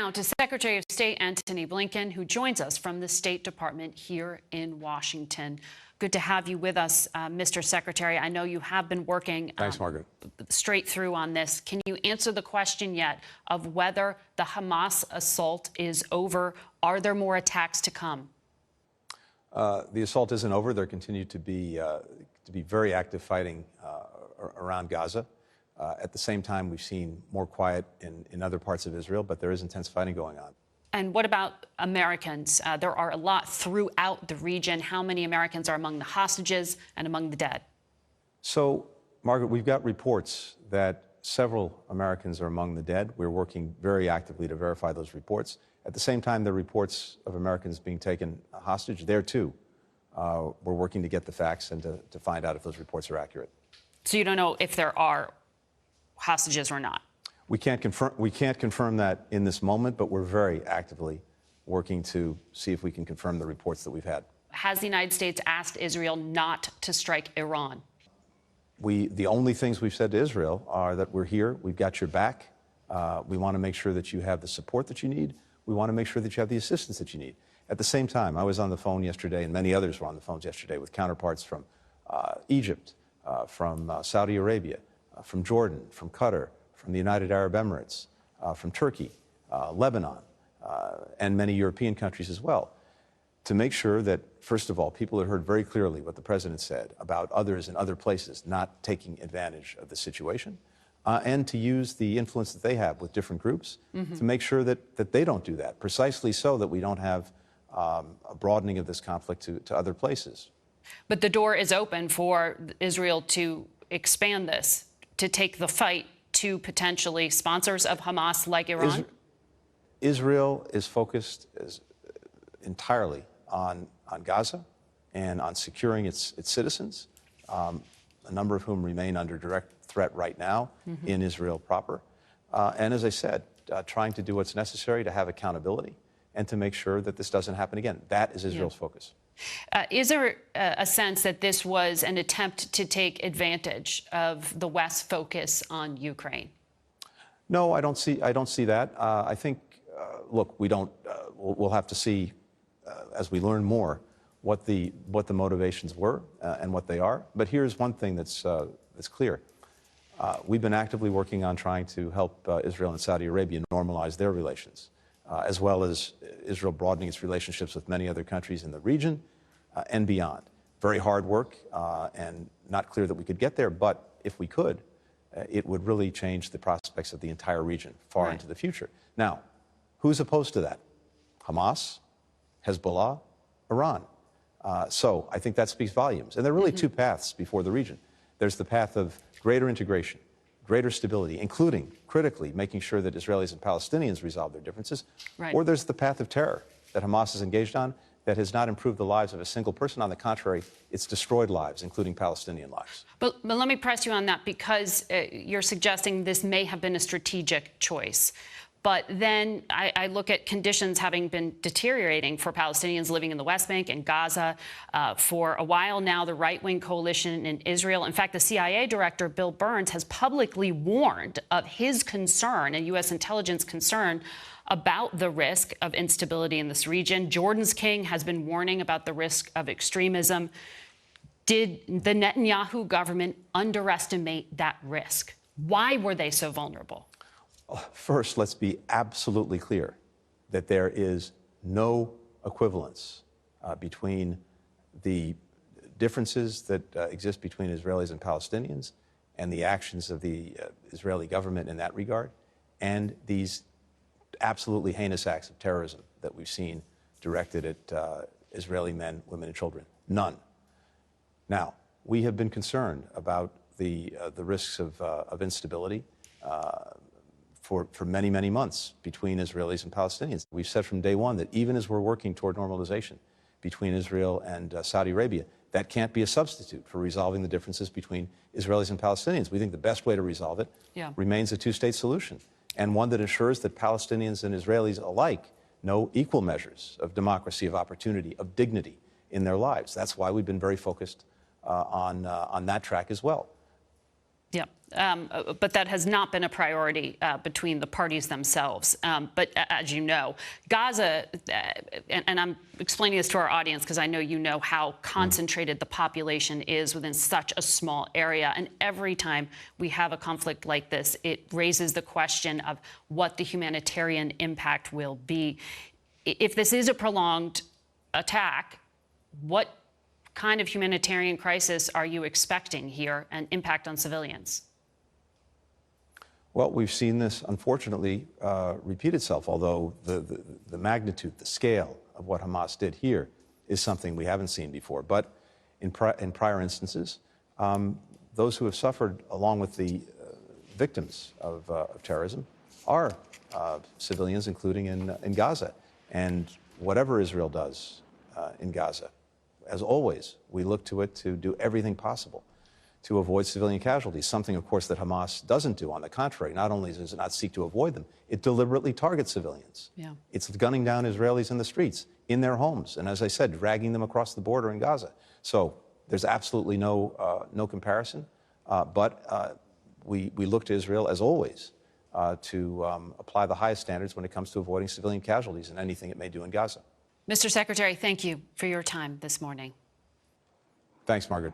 now to Secretary of State Antony Blinken, who joins us from the State Department here in Washington. Good to have you with us, Mr. Secretary. I know you have been working Thanks, Margaret. Straight through on this. Can you answer the question yet of whether the Hamas assault is over? Are there more attacks to come? The assault isn't over. There continue to be very active fighting around Gaza. At the same time, we've seen more quiet in other parts of Israel, but there is intense fighting going on. And what about Americans? There are a lot throughout the region. How many Americans are among the hostages and among the dead? So, Margaret, we've got reports that several Americans are among the dead. We're working very actively to verify those reports. At the same time, there are reports of Americans being taken hostage. There, too, we're working to get the facts and to find out if those reports are accurate. So you don't know if there are hostages or not? We can't confirm that in this moment, but we're very actively working to see if we can confirm the reports that we've had. Has the United States asked Israel not to strike Iran? The only things we've said to Israel are that we're here, we've got your back. We want to make sure that you have the support that you need. We want to make sure that you have the assistance that you need. At the same time, I was on the phone yesterday, and many others were on the phones yesterday with counterparts from Egypt, from Saudi Arabia, from Jordan, from Qatar, from the United Arab Emirates, from Turkey, Lebanon, and many European countries as well, to make sure that, first of all, people had heard very clearly what the president said about others in other places not taking advantage of the situation, and to use the influence that they have with different groups to make sure that they don't do that, precisely so that we don't have a broadening of this conflict to other places. But the door is open for Israel to expand this, to take the fight to potentially sponsors of Hamas like Iran? Israel is focused entirely on Gaza and on securing its citizens, a number of whom remain under direct threat right now in Israel proper. And as I said, trying to do what's necessary to have accountability and to make sure that this doesn't happen again. That is Israel's focus. Is there a sense that this was an attempt to take advantage of the West's focus on Ukraine? No, I don't see that. I think, look, we'll have to see as we learn more what the motivations were and what they are. But here's one thing that's clear. We've been actively working on trying to help Israel and Saudi Arabia normalize their relations, as well as Israel broadening its relationships with many other countries in the region and beyond. Very hard work and not clear that we could get there, but if we could, it would really change the prospects of the entire region far into the future. Now, who's opposed to that? Hamas, Hezbollah, Iran. So I think that speaks volumes. And there are really two paths before the region. There's the path of greater integration, greater stability, including, critically, making sure that Israelis and Palestinians resolve their differences. Or there's the path of terror that Hamas is engaged on that has not improved the lives of a single person. On the contrary, it's destroyed lives, including Palestinian lives. But let me press you on that, because you're suggesting this may have been a strategic choice. But then I look at conditions having been deteriorating for Palestinians living in the West Bank and Gaza for a while now. The right-wing coalition in Israel, in fact, the CIA director, Bill Burns, has publicly warned of his concern and U.S. intelligence concern about the risk of instability in this region. Jordan's king has been warning about the risk of extremism. Did the Netanyahu government underestimate that risk? Why were they so vulnerable? First, let's be absolutely clear that there is no equivalence between the differences that exist between Israelis and Palestinians and the actions of the Israeli government in that regard, and these absolutely heinous acts of terrorism that we've seen directed at Israeli men, women, and children. None. Now, we have been concerned about the risks of instability for many, many months between Israelis and Palestinians. We've said from day one that even as we're working toward normalization between Israel and Saudi Arabia, that can't be a substitute for resolving the differences between Israelis and Palestinians. We think the best way to resolve it remains a two-state solution, and one that ensures that Palestinians and Israelis alike know equal measures of democracy, of opportunity, of dignity in their lives. That's why we've been very focused on that track as well. Yeah, but that has not been a priority between the parties themselves. But as you know, Gaza, and I'm explaining this to our audience because I know you know how concentrated the population is within such a small area. And every time we have a conflict like this, it raises the question of what the humanitarian impact will be. If this is a prolonged attack, what kind of humanitarian crisis are you expecting here and impact on civilians? Well, we've seen this, unfortunately, repeat itself, although the magnitude, the scale of what Hamas did here is something we haven't seen before. But in prior instances, those who have suffered, along with the victims of terrorism, are civilians, including in Gaza. And whatever Israel does in Gaza, as always, we look to it to do everything possible to avoid civilian casualties, something, of course, that Hamas doesn't do. On the contrary, not only does it not seek to avoid them, it deliberately targets civilians. Yeah. It's gunning down Israelis in the streets, in their homes, and as I said, dragging them across the border in Gaza. So there's absolutely no comparison, but we look to Israel, as always, to apply the highest standards when it comes to avoiding civilian casualties in anything it may do in Gaza. Mr. Secretary, thank you for your time this morning. Thanks, Margaret.